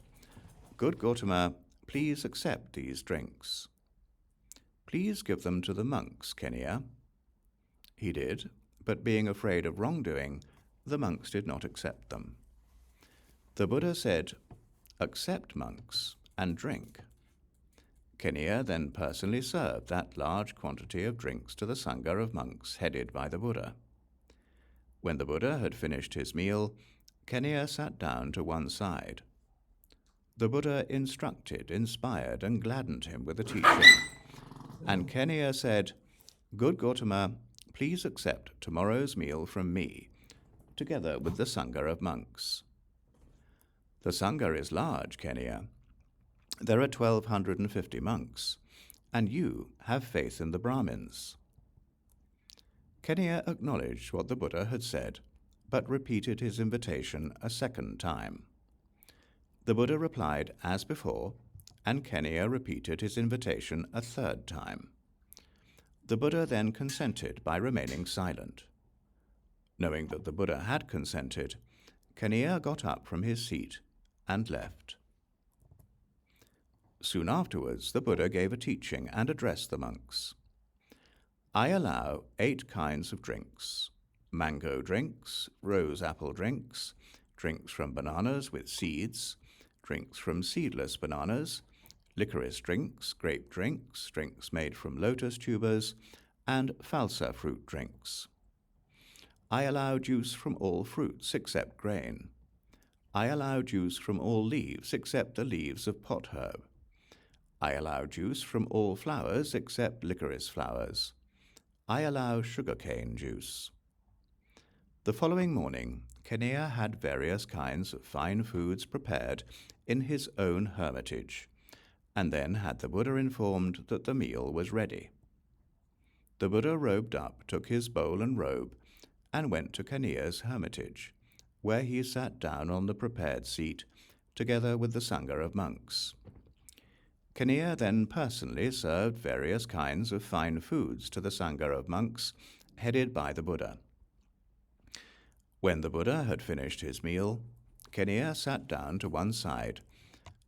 S1: "Good Gautama, please accept these drinks. Please give them to the monks, Kenia." He did, but being afraid of wrongdoing, the monks did not accept them. The Buddha said, "Accept, monks, and drink." Kenia then personally served that large quantity of drinks to the Sangha of monks headed by the Buddha. When the Buddha had finished his meal, Kenia sat down to one side. The Buddha instructed, inspired, and gladdened him with the teaching, and Kenia said, "Good Gautama, please accept tomorrow's meal from me, together with the Sangha of monks." "The Sangha is large, Kenia. There are 1,250 monks, and you have faith in the Brahmins." Kenia acknowledged what the Buddha had said, but repeated his invitation a second time. The Buddha replied as before, and Kenia repeated his invitation a third time. The Buddha then consented by remaining silent. Knowing that the Buddha had consented, Kenia got up from his seat and left. Soon afterwards, the Buddha gave a teaching and addressed the monks. "I allow 8 kinds of drinks: mango drinks, rose apple drinks, drinks from bananas with seeds, drinks from seedless bananas, licorice drinks, grape drinks, drinks made from lotus tubers, and falsa fruit drinks. I allow juice from all fruits except grain. I allow juice from all leaves except the leaves of potherb. I allow juice from all flowers except licorice flowers. I allow sugarcane juice." The following morning, Kenia had various kinds of fine foods prepared in his own hermitage, and then had the Buddha informed that the meal was ready. The Buddha robed up, took his bowl and robe, and went to Kenia's hermitage, where he sat down on the prepared seat, together with the Sangha of monks. Kenia then personally served various kinds of fine foods to the Sangha of monks, headed by the Buddha. When the Buddha had finished his meal, Kenia sat down to one side,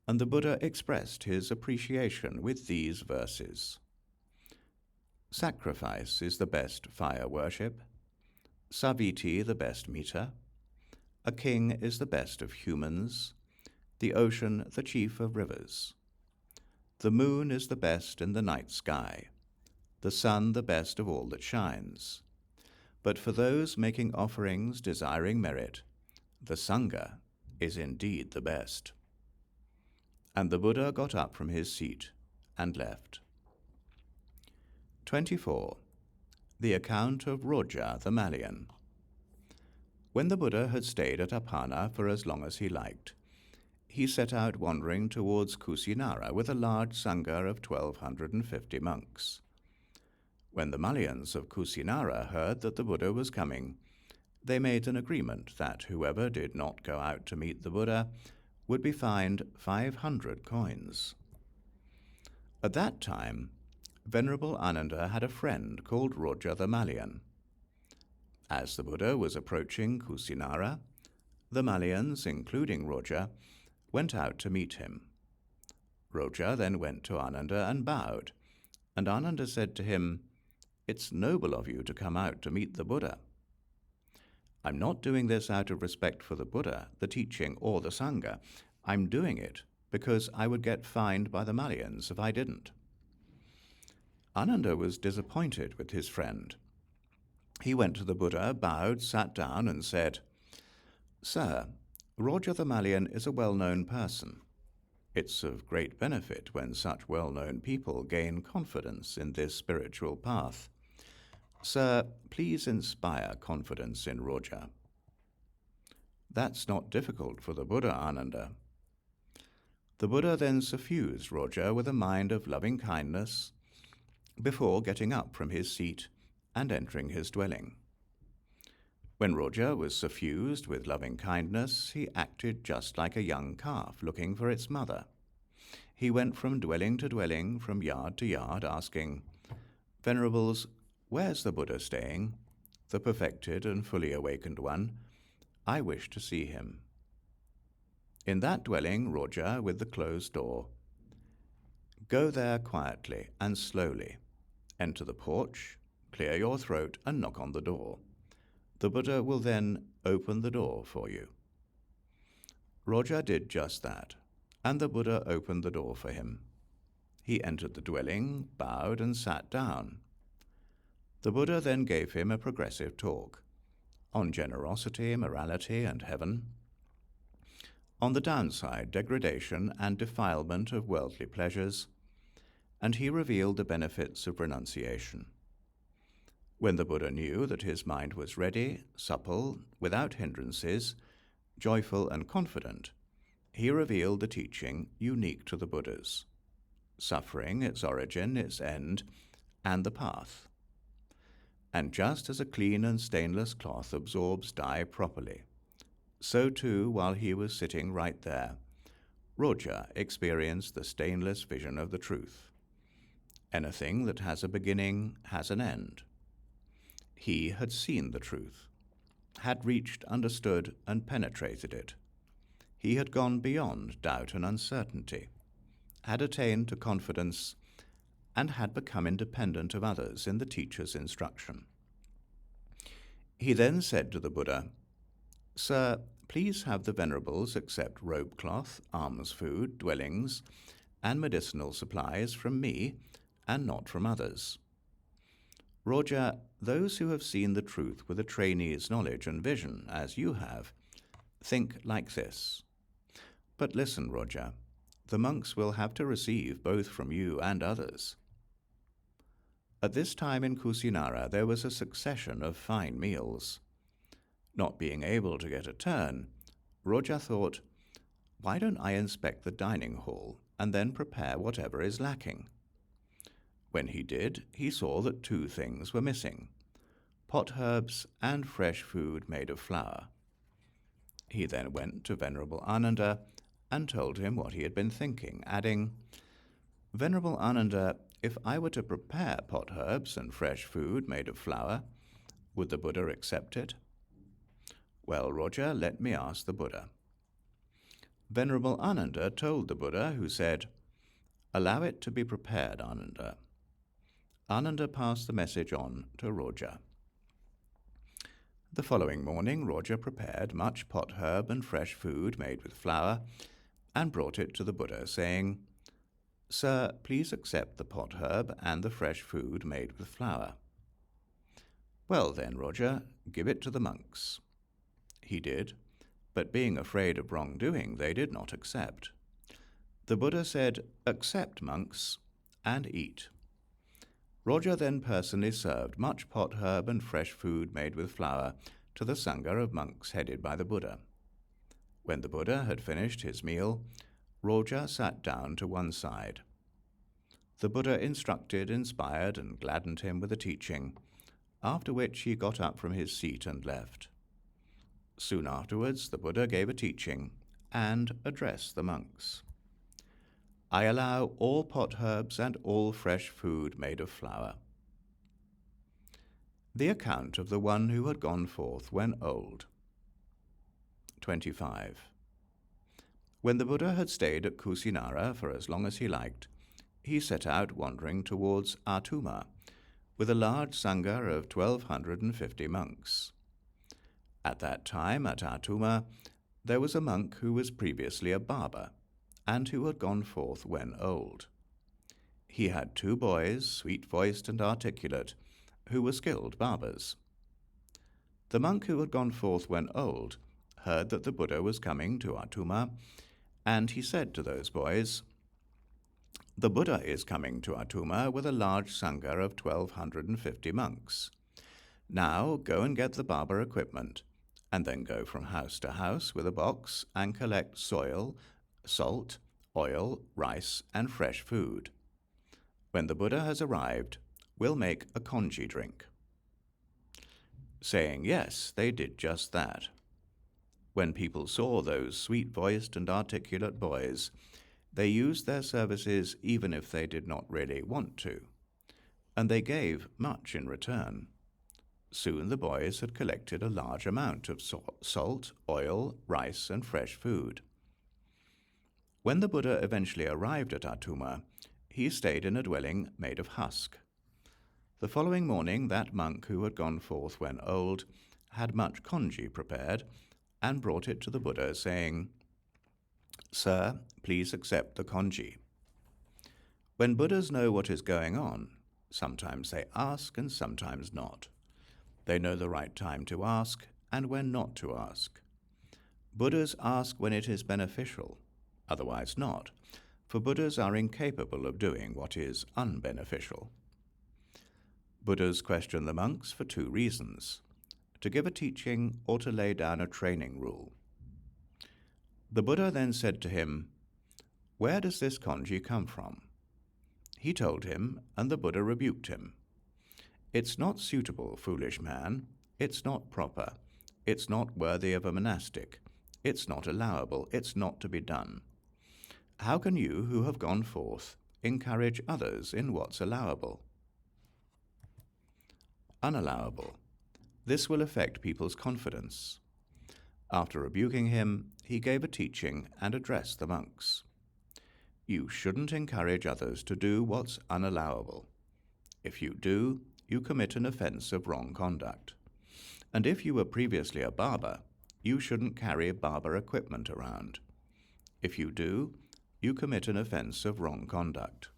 S1: and the Buddha expressed his appreciation with these verses. "Sacrifice is the best fire worship. Saviti the best meter. A king is the best of humans. The ocean the chief of rivers. The moon is the best in the night sky. The sun the best of all that shines. But for those making offerings desiring merit, the Sangha is indeed the best." And the Buddha got up from his seat and left. 24. The account of Roja the Malian. When the Buddha had stayed at Apana for as long as he liked, he set out wandering towards Kusinara with a large Sangha of 1,250 monks. When the Malians of Kusinara heard that the Buddha was coming, they made an agreement that whoever did not go out to meet the Buddha would be fined 500 coins. At that time, Venerable Ananda had a friend called Roja the Malian. As the Buddha was approaching Kusinara, the Malians, including Roja, went out to meet him. Roja then went to Ananda and bowed, and Ananda said to him, "It's noble of you to come out to meet the Buddha." "I'm not doing this out of respect for the Buddha, the teaching, or the Sangha. I'm doing it because I would get fined by the Malians if I didn't." Ananda was disappointed with his friend. He went to the Buddha, bowed, sat down, and said, "Sir, Roja the Malian is a well-known person. It's of great benefit when such well-known people gain confidence in this spiritual path. Sir, please inspire confidence in Roja." "That's not difficult for the Buddha, Ananda." The Buddha then suffused Roja with a mind of loving kindness before getting up from his seat and entering his dwelling. When Roja was suffused with loving kindness, he acted just like a young calf looking for its mother. He went from dwelling to dwelling, from yard to yard, asking, "Venerables, where's the Buddha staying? The perfected and fully awakened one. I wish to see him." In that dwelling, Roja, with the closed door. Go there quietly and slowly. Enter the porch, clear your throat, and knock on the door. The Buddha will then open the door for you. Roja did just that, and the Buddha opened the door for him. He entered the dwelling, bowed, and sat down. The Buddha then gave him a progressive talk on generosity, morality, and heaven, on the downside, degradation and defilement of worldly pleasures, and he revealed the benefits of renunciation. When the Buddha knew that his mind was ready, supple, without hindrances, joyful and confident, he revealed the teaching unique to the Buddhas: suffering, its origin, its end, and the path. And just as a clean and stainless cloth absorbs dye properly, so too, while he was sitting right there, Roja experienced the stainless vision of the truth. Anything that has a beginning has an end. He had seen the truth, had reached, understood, and penetrated it. He had gone beyond doubt and uncertainty, had attained to confidence, and had become independent of others in the teacher's instruction. He then said to the Buddha, "Sir, please have the venerables accept robe cloth, alms food, dwellings, and medicinal supplies from me, and not from others." Roja, those who have seen the truth with a trainee's knowledge and vision, as you have, think like this. But listen, Roja, the monks will have to receive both from you and others. At this time in Kusinara there was a succession of fine meals. Not being able to get a turn, Roja thought, why don't I inspect the dining hall and then prepare whatever is lacking? When he did, he saw that two things were missing: pot herbs and fresh food made of flour. He then went to Venerable Ananda and told him what he had been thinking, adding, "Venerable Ananda, if I were to prepare pot herbs and fresh food made of flour, would the Buddha accept it?" "Well, Roja, let me ask the Buddha." Venerable Ananda told the Buddha, who said, "Allow it to be prepared, Ananda." Ananda passed the message on to Roja. The following morning, Roja prepared much pot herb and fresh food made with flour and brought it to the Buddha, saying, "Sir, please accept the pot herb and the fresh food made with flour." "Well then, Roja, give it to the monks." He did, but being afraid of wrongdoing, they did not accept. The Buddha said, "Accept, monks, and eat." Roja then personally served much pot herb and fresh food made with flour to the Sangha of monks headed by the Buddha. When the Buddha had finished his meal, Roja sat down to one side. The Buddha instructed, inspired, and gladdened him with the teaching, after which he got up from his seat and left. Soon afterwards, the Buddha gave a teaching and addressed the monks. "I allow all pot herbs and all fresh food made of flour." The account of the one who had gone forth when old. 25. When the Buddha had stayed at Kusinara for as long as he liked, he set out wandering towards Atuma, with a large Sangha of 1,250 monks. At that time at Atuma, there was a monk who was previously a barber, and who had gone forth when old. He had 2 boys, sweet-voiced and articulate, who were skilled barbers. The monk who had gone forth when old heard that the Buddha was coming to Atuma, and he said to those boys, "The Buddha is coming to Atuma with a large Sangha of 1,250 monks. Now go and get the barber equipment, and then go from house to house with a box and collect soil, salt, oil, rice, and fresh food. When the Buddha has arrived, we'll make a congee drink." Saying yes, they did just that. When people saw those sweet-voiced and articulate boys, they used their services even if they did not really want to, and they gave much in return. Soon the boys had collected a large amount of salt, oil, rice, and fresh food. When the Buddha eventually arrived at Atuma, he stayed in a dwelling made of husk. The following morning, that monk who had gone forth when old had much congee prepared and brought it to the Buddha, saying, "Sir, please accept the congee." When Buddhas know what is going on, sometimes they ask and sometimes not. They know the right time to ask and when not to ask. Buddhas ask when it is beneficial, otherwise not, for Buddhas are incapable of doing what is unbeneficial. Buddhas question the monks for two reasons: to give a teaching or to lay down a training rule. The Buddha then said to him, "Where does this congee come from?" He told him, and the Buddha rebuked him. "It's not suitable, foolish man. It's not proper. It's not worthy of a monastic. It's not allowable. It's not to be done. How can you, who have gone forth, encourage others in what's allowable?" Unallowable. This will affect people's confidence. After rebuking him, he gave a teaching and addressed the monks. You shouldn't encourage others to do what's unallowable. If you do, you commit an offense of wrong conduct. And if you were previously a barber, you shouldn't carry barber equipment around. If you do, you commit an offense of wrong conduct.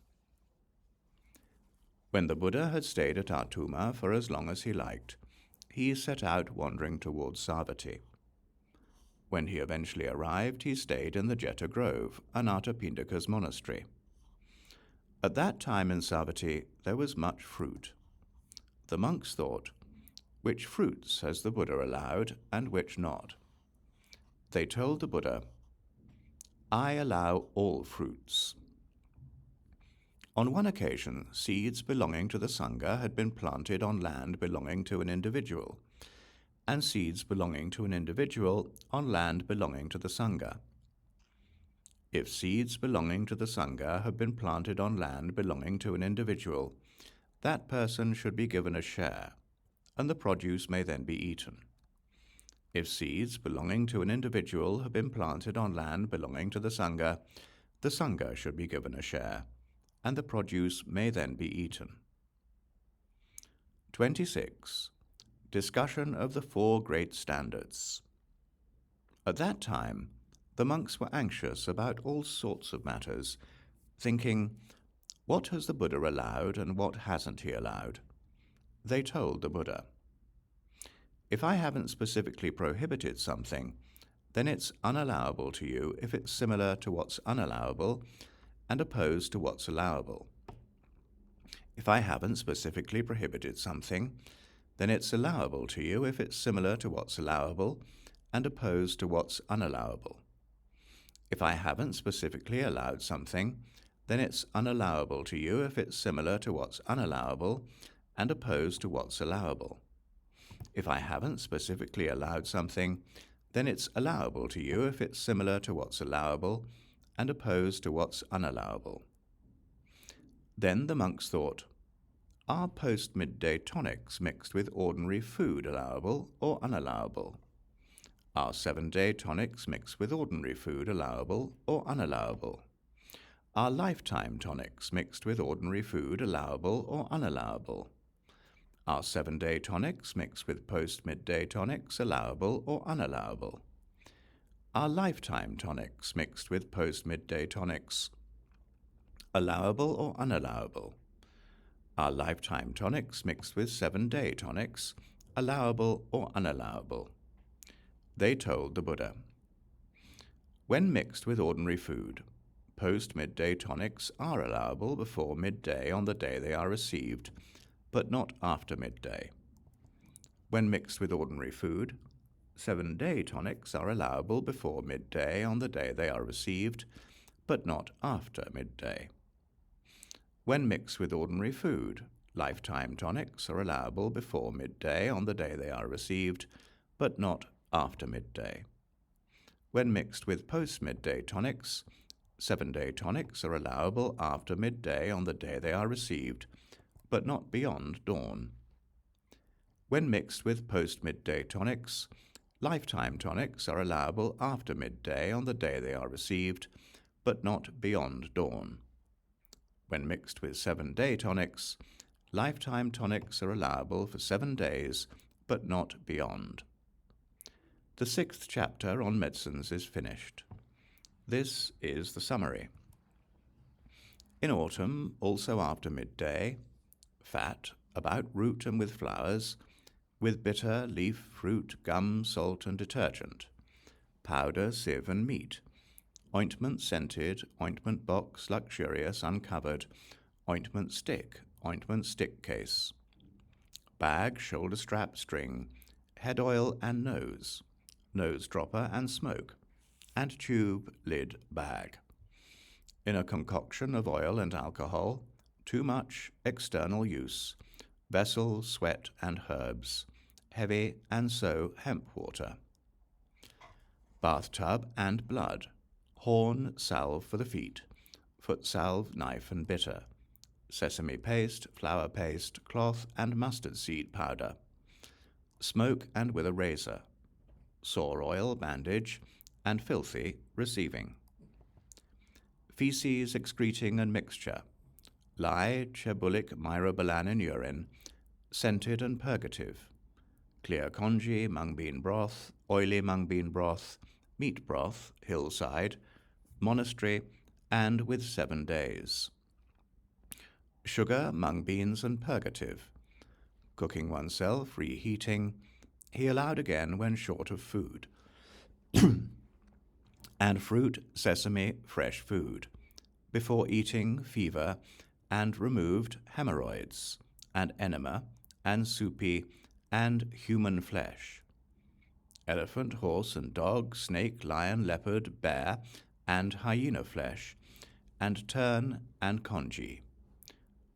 S1: When the Buddha had stayed at Atuma for as long as he liked, he set out wandering towards Savatthi. When he eventually arrived, he stayed in the Jeta Grove, Anathapindika's monastery. At that time in Savatthi there was much fruit. The monks thought, which fruits has the Buddha allowed and which not? They told the Buddha, "I allow all fruits." On one occasion, seeds belonging to the Sangha had been planted on land belonging to an individual, and seeds belonging to an individual on land belonging to the Sangha. If seeds belonging to the Sangha have been planted on land belonging to an individual, that person should be given a share, and the produce may then be eaten. If seeds belonging to an individual have been planted on land belonging to the Sangha should be given a share, and the produce may then be eaten. 26. Discussion of the Four Great Standards. At that time, the monks were anxious about all sorts of matters, thinking, what has the Buddha allowed and what hasn't he allowed? They told the Buddha, "If I haven't specifically prohibited something, then it's unallowable to you if it's similar to what's unallowable and opposed to what's allowable. If I haven't specifically prohibited something, then it's allowable to you if it's similar to what's allowable and opposed to what's unallowable. If I haven't specifically allowed something, then it's unallowable to you if it's similar to what's unallowable and opposed to what's allowable. If I haven't specifically allowed something, then it's allowable to you if it's similar to what's allowable and opposed to what's unallowable." Then the monks thought, are post-midday tonics mixed with ordinary food allowable or unallowable? Are 7-day tonics mixed with ordinary food allowable or unallowable? Are lifetime tonics mixed with ordinary food allowable or unallowable? Are 7-day tonics mixed with post-midday tonics allowable or unallowable? Are lifetime tonics mixed with post-midday tonics allowable or unallowable? Are lifetime tonics mixed with 7-day tonics allowable or unallowable? They told the Buddha, when mixed with ordinary food, post-midday tonics are allowable before midday on the day they are received, but not after midday. When mixed with ordinary food, 7-day tonics are allowable before midday on the day they are received, but not after midday. When mixed with ordinary food, lifetime tonics are allowable before midday on the day they are received, but not after midday. When mixed with post-midday tonics, 7-day tonics are allowable after midday on the day they are received, but not beyond dawn. When mixed with post-midday tonics, lifetime tonics are allowable after midday on the day they are received, but not beyond dawn. When mixed with 7-day tonics, lifetime tonics are allowable for 7 days, but not beyond. The 6th chapter on medicines is finished. This is the summary. In autumn, also after midday, fat, about root and with flowers, with bitter, leaf, fruit, gum, salt, and detergent, powder, sieve, and meat, ointment scented, ointment box, luxurious, uncovered, ointment stick case, bag, shoulder strap, string, head oil and nose dropper and smoke, and tube, lid, bag. In a concoction of oil and alcohol, too much, external use, vessel, sweat, and herbs, heavy, and so hemp water. Bathtub and blood, horn, salve for the feet, foot salve, knife and bitter, sesame paste, flour paste, cloth, and mustard seed powder, smoke and with a razor, sore oil, bandage, and filthy, receiving. Feces, excreting, and mixture, lye, chebulic, myrobalan in urine, scented and purgative, clear congee, mung bean broth, oily mung bean broth, meat broth, hillside, monastery, and with 7 days. Sugar, mung beans, and purgative, cooking oneself, reheating, he allowed again when short of food, and fruit, sesame, fresh food, before eating, fever, and removed hemorrhoids, and enema, and soupy, and human flesh, elephant, horse, and dog, snake, lion, leopard, bear, and hyena flesh, and tern and congee.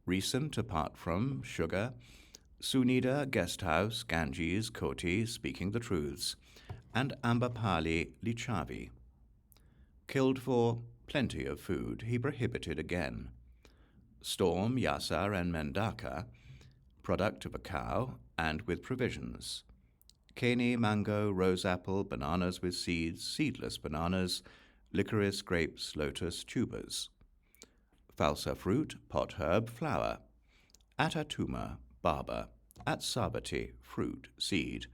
S1: Recent, apart from sugar, Sunida, guest house, Ganges, Koti, speaking the truths, and Ambapali, Lichavi. Killed for plenty of food, he prohibited again. Storm, Yasa, and Mendaka, product of a cow, and with provisions. Cane, mango, rose apple, bananas with seeds, seedless bananas, licorice, grapes, lotus, tubers. Falsa fruit, pot herb, flower. Atatuma, barber. Atsabati, fruit, seed,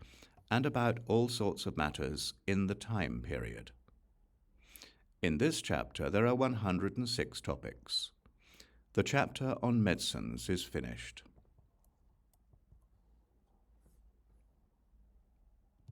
S1: and about all sorts of matters in the time period. In this chapter there are 106 topics. The chapter on medicines is finished.